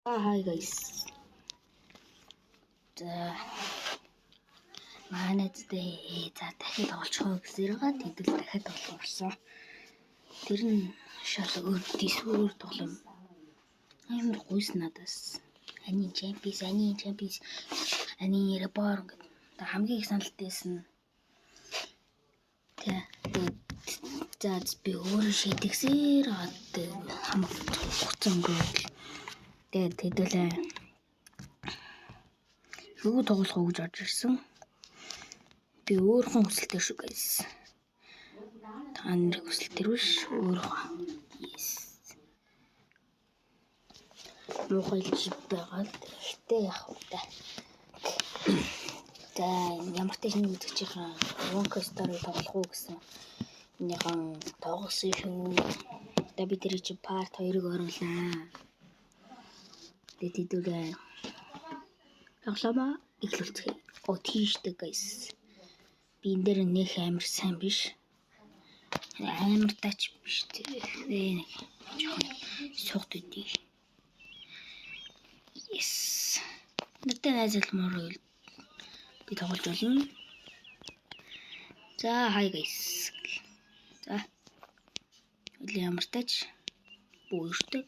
Hi guys. Манайдээ за дахиад олчихоо гэсээр гад хэдэл дахиад олгоорсон. Тэр нь шал өөр тоглоом. Амар гуйс надаас. Ани чемпис, ани ребор гэдэг. Хамгийн их саналтайс нь за би өөрөө шийдэгсээр гад хамт хуцсан гол. Тэгээд хэдүүлээ юу тоглох уу гэж орж ирсэн. Би өөрхөн хүсэлтэй шүү guys. Та нарын хүсэлтэр биш өөрхөн. Yes. Мохой жив байгаа. Гэтэ яах вэ? За ямар ч нэг үзэгчийн Wonka Story тоглох уу гэсэн. Энийхэн тоглосон шүү. Тэгээд би тэр чи part 2-ыг оруулаа. Тэгээд хэдүүлээ тоглоомоо эхлүүлцгээе. Тийштэй guys. Би энэ дээр нэх амар сайн биш. Амар тач биш тэгээ. Жохон сухт үдий. Yes. Надад найзалмаар би тоглож болно. За hi guys. За. Үл ямар тач бууштай.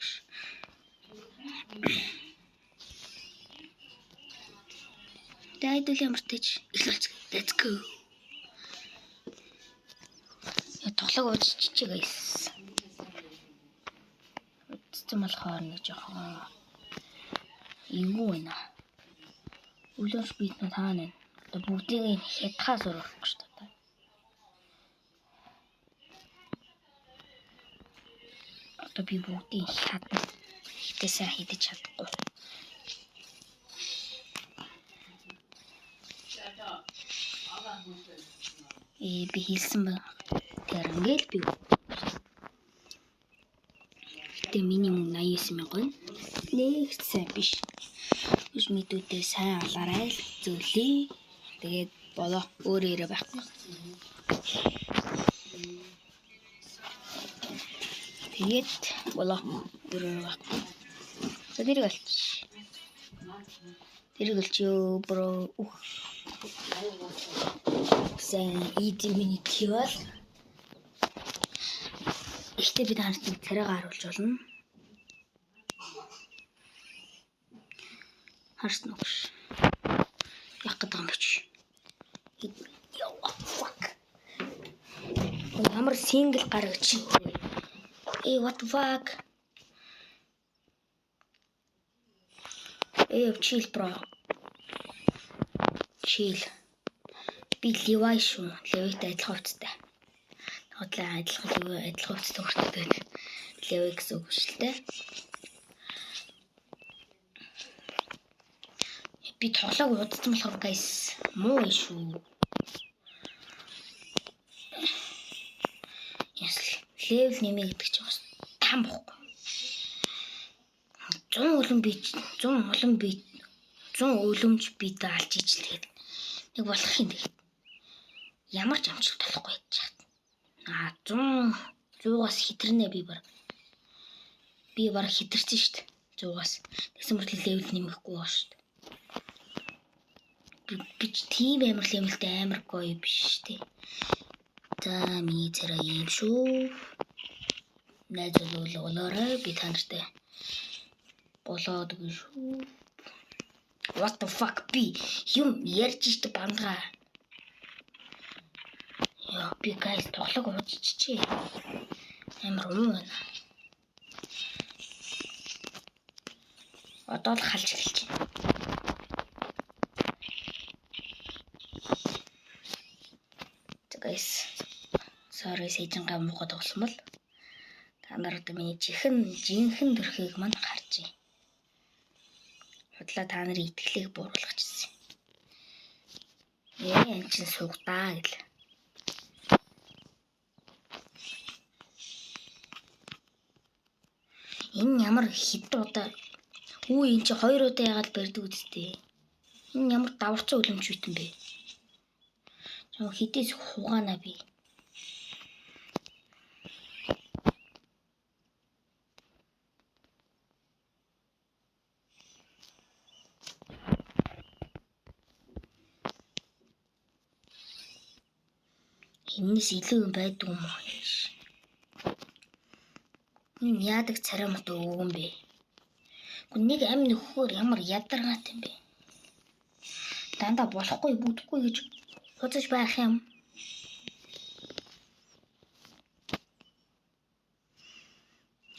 Дайдул ямар тач эхлүүлцгээе. Let's go. Тоглог ууччих guys. Үтцэн болохоор нэг жоохон юу вэ наа. Үлөөш бит нь таана. Одоо бүгдийг хятхаас урах гэж байна. Одоо би бүгдийг хатна. Хитээсээ хидэж чадахгүй. Би хэлсэн байна. Тэр ингээл би. Тэ минимум 89,000 лэгт сайн биш. Биш мэдүүдээ сайн алаарай л зөвлөе. Тэгээд болоо өөрөөрөө байхгүй. Тэгээд болоо өөрөөрөө байхгүй. Тэрийг олчихё бро. Сайн иди миний кивал. Ихтэй би танарт царайгаа харуулж болно. Харсан уу? Яг гэдэг юм биш. Fuck. Ямар сингл гаргаж. What the fuck? Chill bro. Chill. Би Levi шүү. Levi-тэй адилхан хувцастай. Хотлоо адилхан хувцастай хүртэл Levi гэсэн үг шүү дээ. Би тоглоог удсан болохоор guys муу шүү. Яс level нэмээ гэдэг чинь бас там бохгүй. 100 өлөмж бидээ алж ижил тэгээд нэг болох юм тэгээд ямар ч амжилт болохгүй яах. 100-аас хитрнэ би баг хитэрсэн шүү дээ. 100-аас тэгсэн мөртлөө level нэмэхгүй баа шүү дээ. Би тийм амар levelтэй амар гоё биш шүү дээ. За миний царай юм шүү. Найзууд болоорой би танартай болоод гэж шүү. What the fuck би юм ярьж штэ бандгаа. Яа би guys тоглоог ууччихъя. Амар уу байна. Одоо л халж эхэлж байна. Guys sorry сэжингаа муухай тоглосон бол та нар одоо миний жинхэнэ төрхийг мань харж байна. Худлаа та нарын итгэлийг бууруулчихсан. Энэ чинь сугдаа гэл. Энэ ямар хитэн удаа энэ чи 2 удаа яагаад барьдаг үстэй. Энэ ямар даварцсан өлөмж битэн бэ? Хитээс хугаана би. Энэс илүү юм байдаг юм аа. Энэ яадаг царай мот өвгөн бэ? Нэг амин нөхөр ямар ядаргаатай юм бэ? Дандаа болохгүй бүтэхгүй гэж хуцаж байх юм.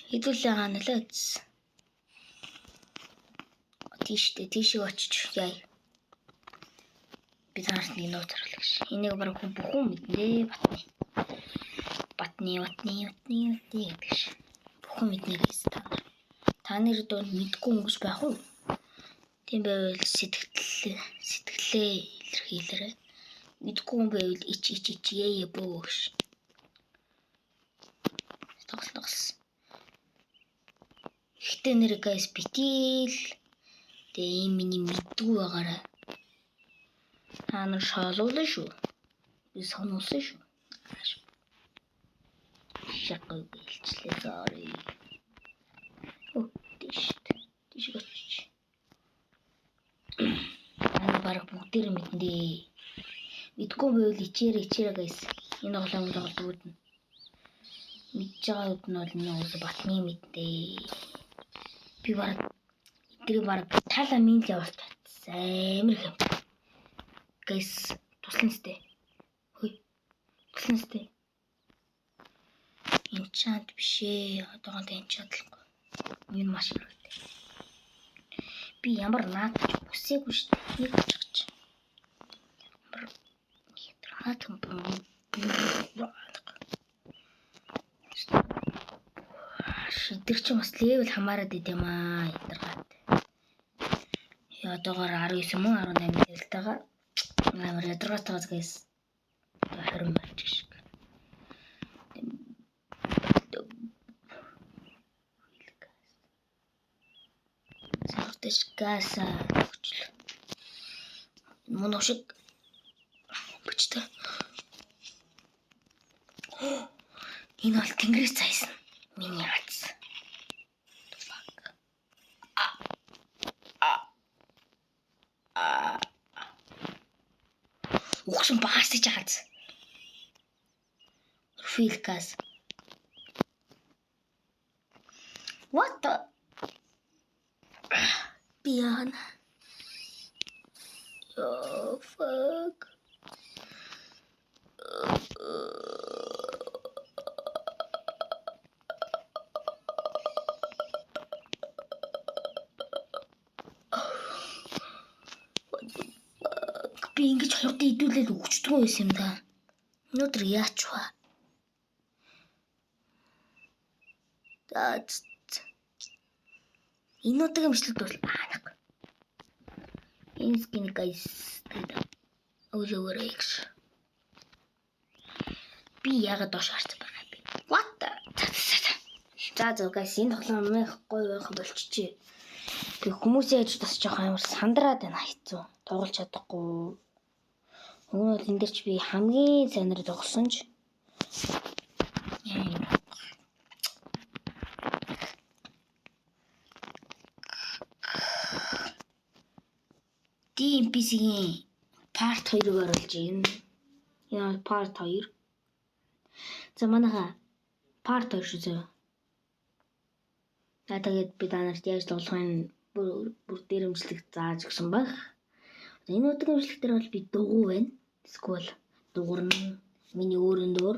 Хэдүүлээ ганалаац. Тийшээ очиж яа. Би танарт нэг нууц харуулж. Энийг бараг бүхэн мэднэ батны гэж. Бүхэн мэднэ гэж та нар доо мэдгүй хүмүүс байх уу? Тийм байвал сэтгэлээ илэрхийлээрэй. Мэдгүй юм байвал ич яа бөөш. Тоглос. Ихтэй нэр гайс битил. Тэгээ ийм миний мэдгүй байгаарай. Та нар шалуулна шүү. Би сонуулсан шүү. Шакал бэлчлээ sorry. Тийш гоч. Ана бараг бүгдээр мэднэ. Мэдгүй байвал ичээрэ гайс. Энэ тоглоомд нь. Мэдж байгааг нь бол нөөс батны мэдээ. Би бараг таала минь явуулт байсан. Амар хэм. Гайс туслан сте. Энчант бишээ. Одоогонд энчантлахгүй. Энэ маш хэрэгтэй. Би ямар наадч үсээгүй шүү дээ. Нэг очиж. Ямар хатан шидэр чи бас левел хамаарад идэм аа ядаргаад. Одоогоор 19 мөн 18 левелтэйгээ амар ядаргаад байгаа гайс. 20 марч шиг. Сарташ гаса өгчл. Мөн шиг бичтэй. Энэ бол тэнгэрээс цайсан. Миний хац. Угсан баасч хац. Feel gas. What the? Beyond. Oh fuck. Би ингэж хоёртой идүүлээд өгчдгөө байсан юм да. Өнөөдөр яач вэ? Энэ удаагийн бичлэг бол аанаг. Энэ скин гайс гэдэг. Өвлөөрэгш. Би яагаад доош харсан байгаа бэ? What the? За гайс энэ тоглоом гоё байх болчихжээ. Тэг хүмүүсийн аж бас жоохон амар сандраад байна хэцүү. Тоглож чадахгүй. Өмнө нь энэ дээр ч би хамгийн сайнаар тоглосон ч DMPC-ийн part 2-ыг оруулж байна. Энэ part 2. За манайха part 2 шүү зөө. Тэгээд би танарт яаж тоглохын бүр дээрэмжлэг зааж өгсөн баг. Энэ удаагийн бичлэг дээр бол би дугуй байна. Эсвэл дуурна. Миний өөрийн дуур.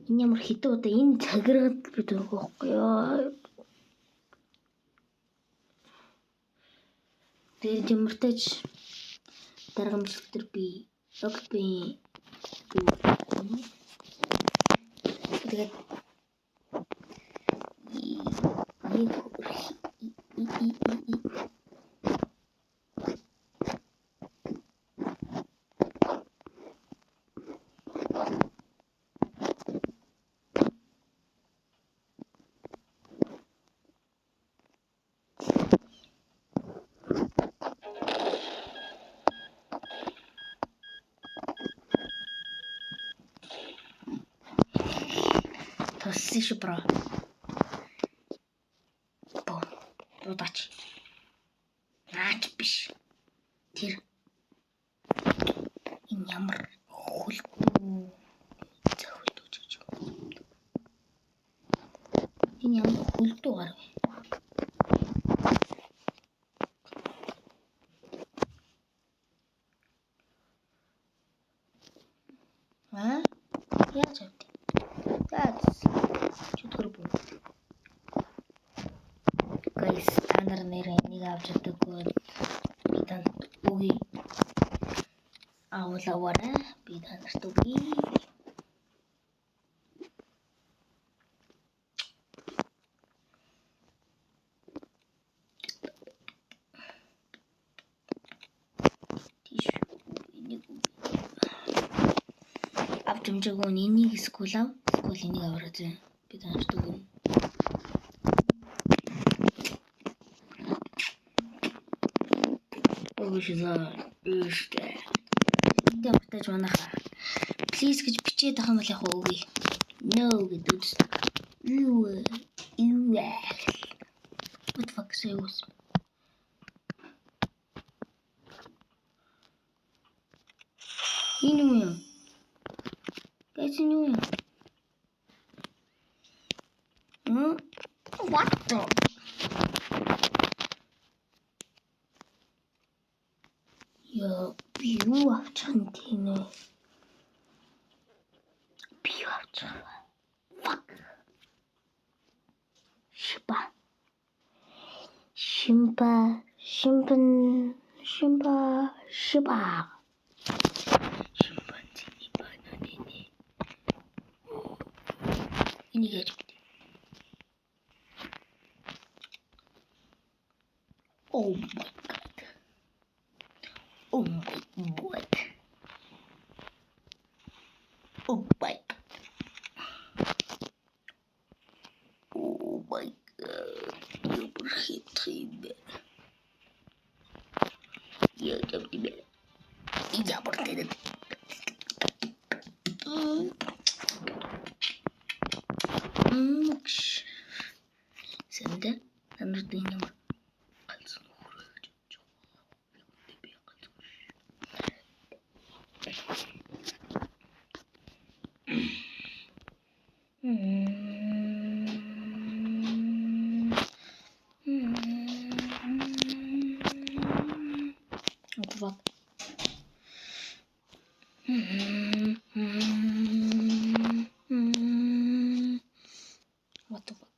Энэ ямар хитэн удаа энэ цагиргад би дуухгүй ёо. Тэгээд юмртаж дараагийн бичлэг дээр би тэгээд тосси бро. Дуудач. Наач биш. Тэр энэ ямар хөлт авч чаддаггүй би танд үгүй авлавараа би танарт үгүй авч юмжаагүй энийг скул энийг аваад би танарт үгүй Тэвтэж манайха. Please гэж бичээд байгаа юм л яг үгүй. No гэдэг үстэй. What the fuck say was? Инуя. Guys, инуя. What the? Я пью авчантине. Пью авчаа. Fuck. Шимпа. Шимпанзини бананини. Энийг яаж бэ? Oh my god. Oh my god. Oh my god. Oh my god. You berhip tribe. Ya jam tiba. Iya berhenti. Senda tanır dinle. Kalsın uğraşacak. What the fuck?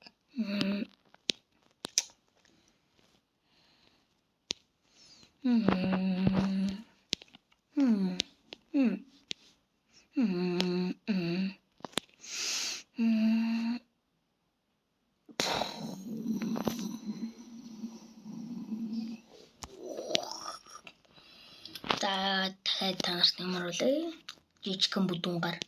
дахиад танарт ямар үлээ жижигхэн бүдүүнгаар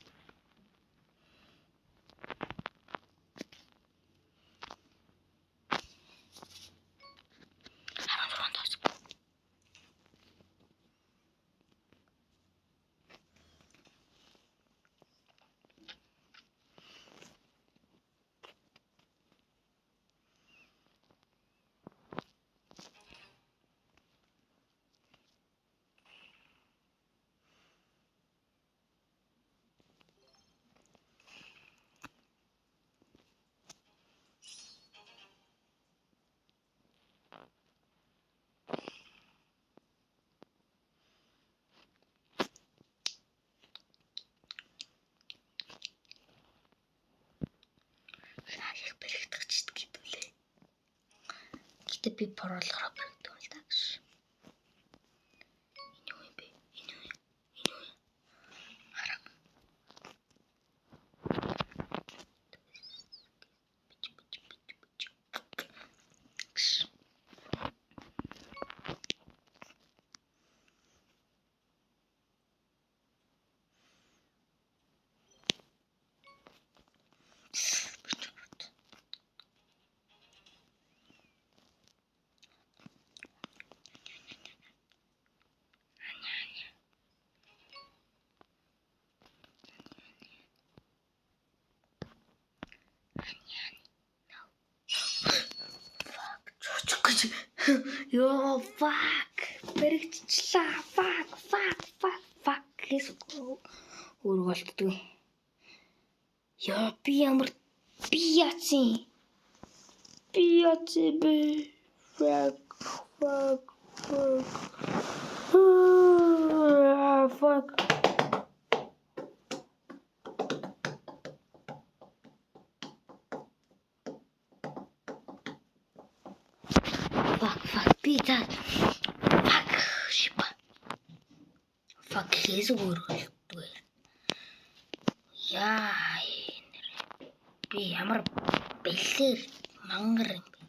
Гэтэ би проолгороо баригдав л даа гэж. Yo, fuck. Бэрэгчлээ. Fuck. Let's go. Өөргөлтдгүй. Yo, би ямар пияци бэ. Fuck. Fuck. Би Би за fuck хийсэг өөрөлдөө. Яа. Би ямар бэлэр мангар юм бэ?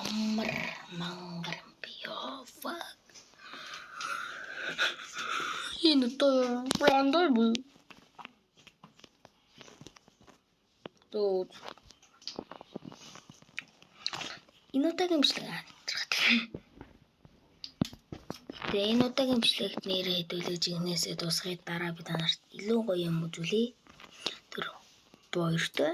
Ямар мангар юм бэ? Яа fuck. Энэ то рандой бу. То энэ удаагийн имжлэг тэгээ энэ удаагийн имжлэгт нэрээ хэдүүлж игнээсээ дуусгахад дараа би танарт илүү гоё юм үзүүлье. Тэр баяртай.